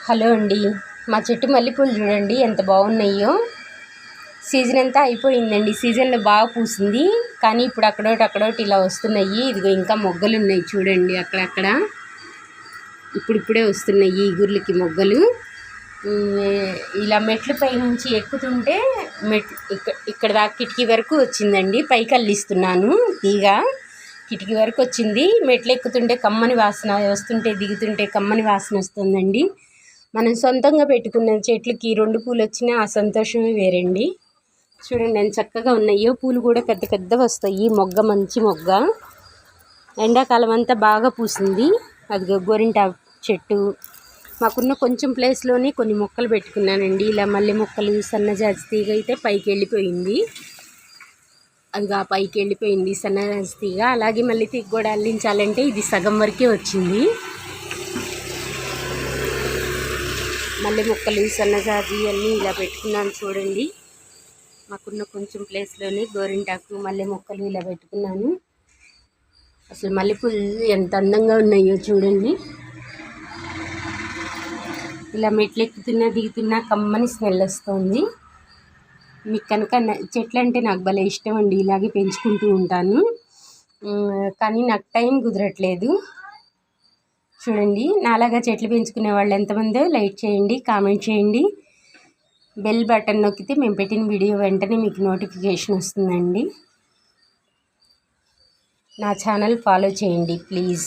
Hello అండి, మా చెట్టు మల్లెపూలు చూడండి ఎంత బాగున్నాయో. సీజన్ అంతా అయిపోయిందండి, సీజన్లో బాగా పూసింది, కానీ ఇప్పుడు అక్కడోటి ఇలా వస్తున్నాయి. ఇదిగో ఇంకా మొగ్గలు ఉన్నాయి చూడండి, అక్కడక్కడ ఇప్పుడిప్పుడే వస్తున్నాయి ఈగుర్లకి మొగ్గలు. ఇలా మెట్ల పై నుంచి ఎక్కుతుంటే ఇక్కడ దాకా కిటికీ వరకు వచ్చిందండి. పైకి అల్లిస్తున్నాను తీగ, కిటికీ వరకు వచ్చింది. మెట్లు ఎక్కుతుంటే కమ్మని వాసన వస్తుంటే, దిగుతుంటే కమ్మని వాసన వస్తుందండి. మనం సొంతంగా పెట్టుకున్న చెట్లకి 2 పూలు వచ్చినా ఆ సంతోషమే వేరండి. చూడండి ఎంత చక్కగా ఉన్నాయో. పూలు కూడా పెద్ద పెద్దగా వస్తాయి. మొగ్గ మంచి మొగ్గ, ఎండాకాలం అంతా బాగా పూసింది. అది గోరింటాకు చెట్టు. మాకున్న కొంచెం ప్లేస్లోనే కొన్ని మొక్కలు పెట్టుకున్నానండి. ఇలా మల్లె మొక్కలు, సన్నజాజి తీగ అయితే పైకి వెళ్ళిపోయింది. అది పైకి వెళ్ళిపోయింది సన్నజాజి తీగ. అలాగే మళ్ళీ తీగ కూడా అల్లించాలంటే ఇది సగం వరకే వచ్చింది. మల్లె మొక్కలు, సన్నజాజి అన్నీ ఇలా పెట్టుకున్నాను చూడండి. మాకున్న కొంచెం ప్లేస్లోనే గోరింటాకు, మల్లె మొక్కలు ఇలా పెట్టుకున్నాను. అసలు మల్లెపూలు ఎంత అందంగా ఉన్నాయో చూడండి. ఇలా మెట్లు ఎక్కుతున్నా దిగుతున్నా కమ్మని స్మెల్ వస్తుంది. మీకు కనుక చెట్లు అంటే నాకు భలే ఇష్టం అండి, ఇలాగే పెంచుకుంటూ ఉంటాను. కానీ నాకు టైం కుదరట్లేదు. చూడండి, నాలాగా చెట్లు పెంచుకునే వాళ్ళు ఎంతమందో లైక్ చేయండి, కామెంట్ చేయండి. బెల్ బటన్ నొక్కితే మేము పెట్టిన వీడియో వెంటనే మీకు నోటిఫికేషన్ వస్తుందండి. నా ఛానల్ ఫాలో చేయండి ప్లీజ్.